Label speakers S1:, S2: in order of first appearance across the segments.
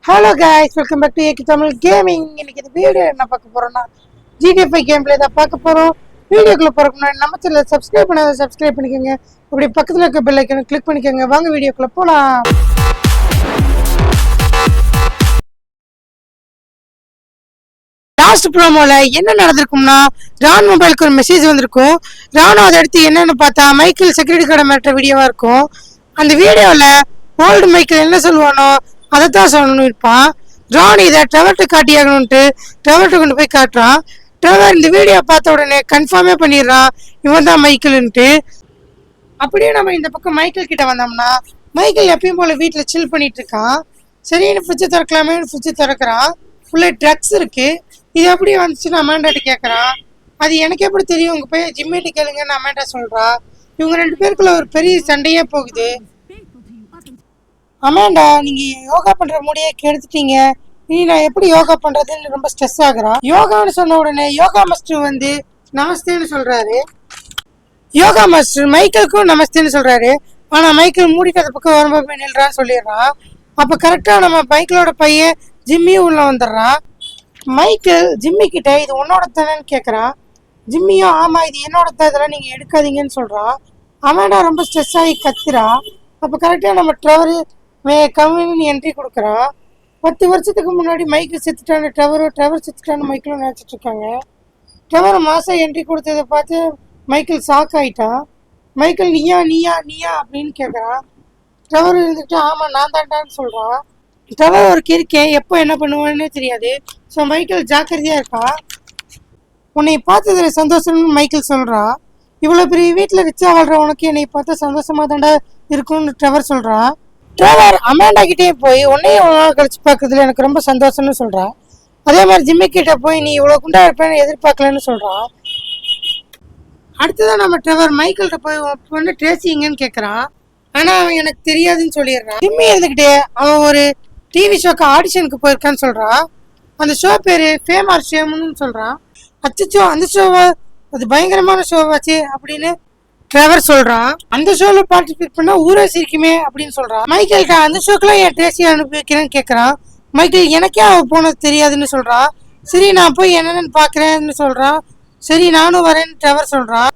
S1: Hello guys, welcome back to AK Tamil gaming. இன்னைக்கு இந்த video என்ன பார்க்க போறோம்னா GTA 5 கேம் பிளே தான் பார்க்க போறோம். வீடியோக்குள்ள போறதுக்கு முன்னாடி நம்ம சேனலை சப்ஸ்கிரைப் பண்ணாத சப்ஸ்கிரைப் பண்ணிக்கோங்க. அப்படி பக்கத்துல இருக்க பெல் ஐகானை கிளிக் பண்ணிக்கோங்க. வாங்க வீடியோக்குள்ள போலாம். லாஸ்ட் ப்ரோமோல என்ன நடந்திருக்கும்னா, ரான் மொபைலுக்கு ஒரு மெசேஜ் வந்திருக்கும். ராணும் அதை எடுத்து என்னன்னு பார்த்தா மைக்கேல் செக்யூரிட்டி கார்டை மாற்ற வீடியோவா இருக்கும். அந்த வீடியோல ஓல்டு மைக்கேல் என்ன சொல்லுவானோ அதைத்தான் சொல்லணும் இருப்பான். ரான் இதை ட்ரெவர்ட்டு காட்டியாகணும்ட்டு ட்ரெவர்ட்டு கொண்டு போய் காட்டுறான். ட்ரெவர் இந்த வீடியோ பார்த்த உடனே கன்ஃபார்மே பண்ணிடுறான் இவன் தான் மைக்கேல்ன்ட்டு. அப்படியே நம்ம இந்த பக்கம் மைக்கேல் கிட்ட வந்தோம்னா, மைக்கேல் எப்பயும் போல வீட்டில் சில் பண்ணிட்டு இருக்கான். சரின்னு ஃப்ரிட்ஜை திறக்கலாமே ஃப்ரிட்ஜை திறக்கிறான். ஃபுல்லாக ட்ரக்ஸ் இருக்கு. இது எப்படி வந்துச்சுன்னு அமேண்டாட்ட கேட்குறான். அது எனக்கு எப்படி தெரியும், உங்க போய் ஜிம்மிட்டு கேளுங்கன்னு அமேண்டா சொல்றா. இவங்க ரெண்டு பேருக்குள்ள ஒரு பெரிய சண்டையே போகுது. அமேண்டா, நீங்க யோகா பண்ற முடியே கெடுத்துட்டீங்க, நீ நான் எப்படி யோகா பண்றதுன்னு ரொம்ப ஸ்ட்ரெஸ் ஆகுறான். யோகான்னு சொன்ன உடனே யோகா மாஸ்டர் வந்து நமஸ்தேன்னு சொல்றாரு. யோகா மாஸ்டர் மைக்கேலுக்கும் நமஸ்தேன்னு சொல்றாரு. ஆனா மைக்கேல் மூடிட்டு அந்த பக்கம் வரும்போது போய் நில்றான்னு சொல்லிடுறான். அப்ப கரெக்டா நம்ம மைக்கேலோட பையன் ஜிம்மியும் உள்ள வந்துடுறான். மைக்கேல் ஜிம்மி கிட்ட இது உன்னோட தானேன்னு கேட்குறான். ஜிம்மியும் ஆமா இது என்னோட தான், இதெல்லாம் நீங்க எடுக்காதீங்கன்னு சொல்றான். அமேண்டா ரொம்ப ஸ்ட்ரெஸ் ஆகி கத்துறா. அப்போ கரெக்டாக நம்ம ட்ரெவர் கம்யூனி என்ட்ரி கொடுக்குறான். 10 வருஷத்துக்கு முன்னாடி மைக்கேல் செத்துட்டான்னு ட்ரெவர் செத்துட்டான்னு மைக்கேலும் நினச்சிட்டு இருக்காங்க. ட்ரெவர் மாசம் என்ட்ரி கொடுத்ததை பார்த்து மைக்கேல் ஷாக் ஆயிட்டான். மைக்கேல் நீயா நீயா நீயா அப்படின்னு கேட்குறான். ட்ரெவர் இருந்துட்டு ஆமா நான் தாண்டான்னு சொல்றான். ட்ரெவர் ஒரு கிறுக்கேன், எப்போ என்ன பண்ணுவான்னு தெரியாது. ஸோ மைக்கேல் ஜாக்கிரதையா இருக்கான். உன்னை பார்த்ததுல சந்தோஷம்னு மைக்கேல் சொல்றான். இவ்வளோ பெரிய வீட்டில் ரிச்சா வாழ்ற உனக்கு என்னை பார்த்தா சந்தோஷமா தாண்டா இருக்கும்னு ட்ரெவர் சொல்றான். ட்ரெவர் அமேண்டா கிட்டே போய் உன்னையும் இவ்வளோ நாள் கழிச்சு பார்க்கறதுல எனக்கு ரொம்ப சந்தோஷம்னு சொல்றான். அதே மாதிரி ஜிம்மி கிட்ட போய் நீ இவ்வளோ குண்டா இருப்பேன்னு எதிர்பார்க்கலன்னு சொல்றான். அடுத்ததான் நம்ம ட்ரெவர் மைக்கேல்கிட்ட போய் பொண்ணு ட்ரேசிங்கன்னு கேட்குறான். ஆனால் அவன் எனக்கு தெரியாதுன்னு சொல்லிடுறான். ஜிம்மி இருந்துக்கிட்டே அவன் ஒரு டிவி ஷோக்கு ஆடிஷனுக்கு போயிருக்கான்னு சொல்றான். அந்த ஷோ பேரு ஃபேம் ஆர் ஷேம்னு சொல்றான். அச்சோ அந்த ஷோவா, அது பயங்கரமான ஷோவாச்சு அப்படின்னு ட்ரெவர் சொல்றான். அந்த ஷோல பார்ட்டிசிபேட் பண்ணா ஊரே சிரிக்குமே அப்படின்னு சொல்றான். மைக்கேல்கிட்ட அந்த ஷோக்கெல்லாம் என் ட்ரேசியை அனுப்பி வைக்கிறேன்னு கேட்கறான். மைக்கேல் எனக்கே அவ போனது தெரியாதுன்னு சொல்றான். சரி நான் போய் என்னென்னு பாக்குறேன்னு சொல்றான். சரி நானும் வரேன்னு ட்ரெவர் சொல்றான்.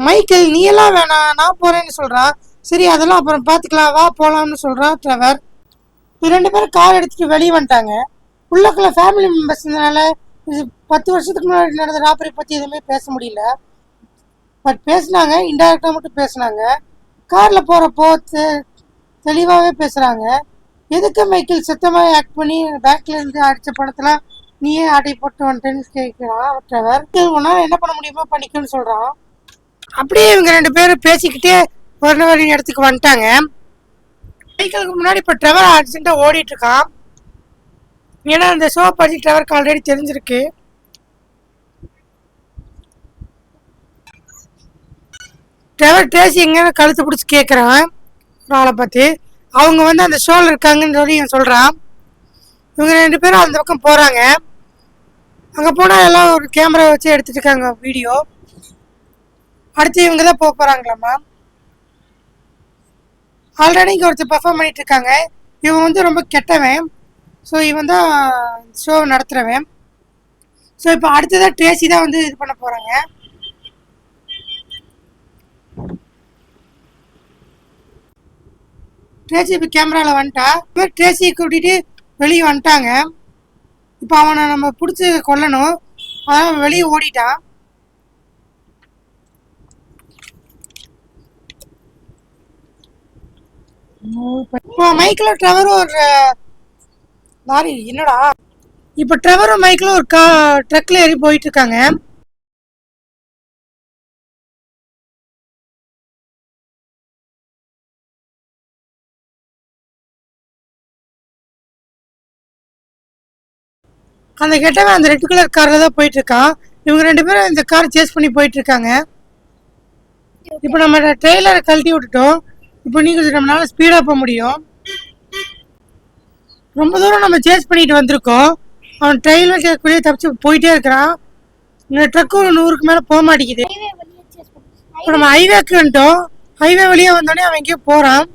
S1: மைக்கேல் நீ எல்லாம் வேணாம் நான் போறேன்னு சொல்றான். சரி அதெல்லாம் அப்புறம் பாத்துக்கலாம் வா போலாம்னு சொல்றான் ட்ரெவர். ரெண்டு பேரும் கார் எடுத்துட்டு வெளியே வந்துட்டாங்க. உள்ளக்குள்ள ஃபேமிலி மெம்பர்ஸ் இருந்தனால 10 வருஷத்துக்கு முன்னாடி நடந்த ராபரி பற்றி எதுவுமே பேச முடியல. பட் பேசினாங்க, இன்டைரக்டாக மட்டும் பேசினாங்க. காரில் போகிறப்போ தெளிவாகவே பேசுகிறாங்க. எதுக்கு மைக்கேல் சுத்தமாக ஆக்ட் பண்ணி பேங்க்ல இருந்து அடித்த பணத்தெல்லாம் நீயே ஆட்டை போட்டு வந்துட்டேன்னு கேட்குறான் ட்ரெவர். உன்னால் என்ன பண்ண முடியுமோ பண்ணிக்கன்னு சொல்கிறான். அப்படியே இவங்க ரெண்டு பேரும் பேசிக்கிட்டே ஒரு இடத்துக்கு வந்துட்டாங்க. மைக்கேலுக்கு முன்னாடி இப்போ ட்ரெவர் அர்ஜென்ட்டாக ஓடிட்டு இருக்கான். ஏன்னா அந்த ஷோ பற்றி ட்ரெவருக்கு ஆல்ரெடி தெரிஞ்சிருக்கு. ட்ரெவர் ட்ரேசி எங்கன்னு கழுத்து பிடிச்சி கேட்குறான் ஆளை பார்த்து. அவங்க வந்து அந்த ஷோவில் இருக்காங்கன்னு சொல்லி சொல்கிறான். இவங்க ரெண்டு பேரும் அந்த பக்கம் போகிறாங்க. அங்கே போனால் எல்லாம் ஒரு கேமரா வச்சு எடுத்துட்டு இருக்காங்க வீடியோ. அடுத்து இவங்க தான் போக போகிறாங்களாம்மா. ஆல்ரெடி இங்கே ஒருத்தர் பர்ஃபார்ம் பண்ணிட்டு இருக்காங்க. இவன் வந்து ரொம்ப கெட்டவன். ஸோ இவன் தான் ஷோ நடத்துகிறவன். ஸோ இப்போ அடுத்ததான் ட்ரேசி தான் வந்து இது பண்ண போகிறாங்க. ட்ரேசி இப்போ கேமராவில் வந்துட்டா. இப்போ ட்ரேசியை கூட்டிகிட்டு வெளியே வந்துட்டாங்க. இப்போ அவனை நம்ம பிடிச்சி கொல்லணும். அதான் வெளியே ஓடிட்டான். இப்போ மைக்கில் ட்ரெவரும் ஒரு லாரி என்னடா இப்போ ட்ரெவரும் மைக்கில் ஒரு ட்ரக்ல ஏறி போயிட்டு இருக்காங்க. அந்த கெட்டவன் அந்த ரெட் கலர் காரில் தான் போயிட்டு இருக்கான். இவங்க ரெண்டு பேரும் இந்த கார் சேஸ் பண்ணி போயிட்டு இருக்காங்க. இப்போ நம்ம ட்ரெய்லரை கழட்டி விட்டுட்டோம். இப்போ நீங்கள் நம்மளால ஸ்பீடாக போக முடியும். ரொம்ப தூரம் நம்ம சேஸ் பண்ணிட்டு வந்திருக்கோம். அவன் ட்ரெயிலர் கேட்கக்கூடிய தப்பிச்சு போயிட்டே இருக்கிறான். இந்த ட்ரக்கு ஒரு 100க்கு மேலே போக மாட்டேங்குது. இப்போ நம்ம ஹைவேக்கு வந்துட்டோம். ஹைவே வழியாக வந்தோடனே அவன் எங்கேயோ போகிறான்.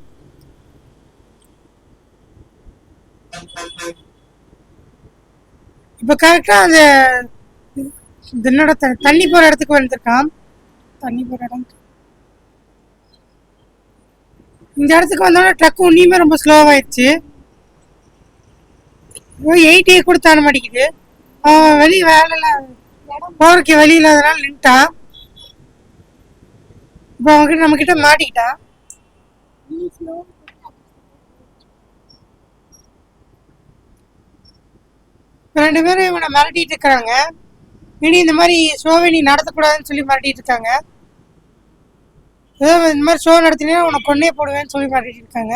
S1: இப்போ கரெக்டாக அந்த என்னோட தண்ணி போகிற இடத்துக்கு வந்திருக்கான். தண்ணி போகிற இடம் இந்த இடத்துக்கு வந்தோடனே ட்ரக்கு உன்னியுமே ரொம்ப ஸ்லோவாயிடுச்சு. 80 கூட தாண்ட மாட்டேங்குது. அவன் வெளியே வேலையில் போறதுக்கு வழி இல்லாதனால நின்ட்டான். இப்போ அவங்ககிட்ட நம்மக்கிட்ட மாட்டிக்கிட்டான். ரெண்டு பேரும் இவனை மிரட்டிட்டு இருக்கிறாங்க. இனி இந்த மாதிரி ஷோவை நீ நடத்தக்கூடாதுன்னு சொல்லி மிரட்டிட்டு இருக்காங்க. ஏதோ இந்த மாதிரி ஷோ நடத்தினா உனக்கு கொன்னே போடுவேன்னு சொல்லி மிரட்டிட்டு இருக்காங்க.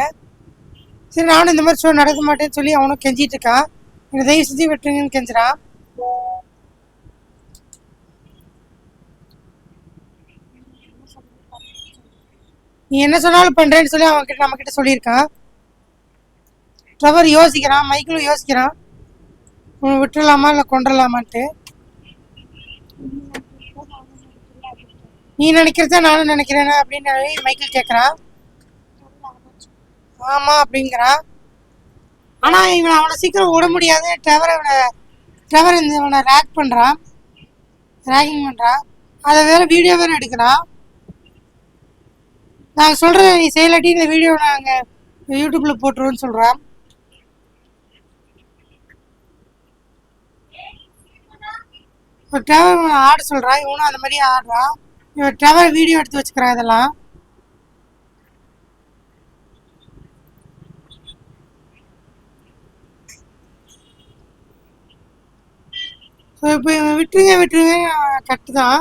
S1: சரி நானும் இந்த மாதிரி ஷோ நடக்க மாட்டேன்னு சொல்லி அவனும் கெஞ்சிட்டு இருக்கான். என்னை தயவு செஞ்சு விட்டுருங்கன்னு கெஞ்சுறான். நீ என்ன சொன்னாலும் பண்றேன்னு சொல்லி அவன்கிட்ட நம்மக்கிட்ட சொல்லியிருக்கான். ட்ரெவர் யோசிக்கிறான், மைக்கிளும் யோசிக்கிறான், விட்டுடலாமா இல்லை கொண்டுடலாமான்ட்டு. நீ நினைக்கிறத நானும் நினைக்கிறேன் அப்படின்னு மைக்கிள் கேட்குறான். ஆமா அப்படிங்கிறான். ஆனா இவன் அவனை சீக்கிரம் விட முடியாது. ட்ரெவர் இவனை ரேக்கிங் பண்றான். அதை வேற வீடியோ வேற எடுக்கிறான். நாங்கள் சொல்கிறேன் நீ செய்யலாட்டி இந்த வீடியோ நாங்கள் யூடியூப்பில் போட்டுருவோன்னு சொல்கிறான். இப்போ ட்ரெவர் ஆட சொல்கிறான். இவனும் அந்த மாதிரி ஆடுறான். இவன் ட்ரெவர் வீடியோ எடுத்து வச்சுக்கிறான் இதெல்லாம். ஸோ இப்போ இவன் விட்டுருங்க கட்டு தான்.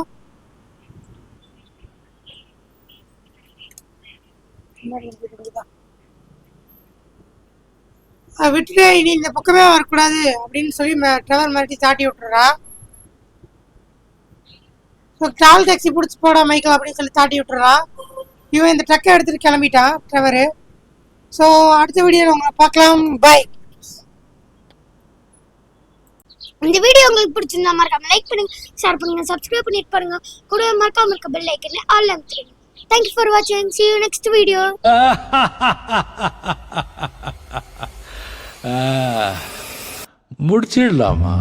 S1: விட்டுட்டு இனி இந்த பக்கமே வரக்கூடாது அப்படின்னு சொல்லி ட்ரெவர் மிரட்டி தாட்டி விட்டுறான். ஸோ கால் டாக்ஸி பிடிச்சி போடா மைக்கேல் அப்படின்னு சொல்லி தாட்டி விட்டுறான். இவன் இந்த ட்ரக்கை எடுத்துகிட்டு கிளம்பிட்டான் ட்ரெவரு. ஸோ அடுத்த வீடியோவில் உங்களை பார்க்கலாம். பாய்.
S2: இந்த வீடியோ உங்களுக்கு பிடிச்சிருந்தா மறக்காம லைக் பண்ணுங்க, ஷேர் பண்ணுங்க, சப்ஸ்கிரைப் பண்ணிட்டு பாருங்க. கூட மறக்காம இருக்க பெல் ஐக்கனை ஆல் அமுத்துங்க. Thank you for watching. See you next video.
S3: முடிச்சிடலாமா?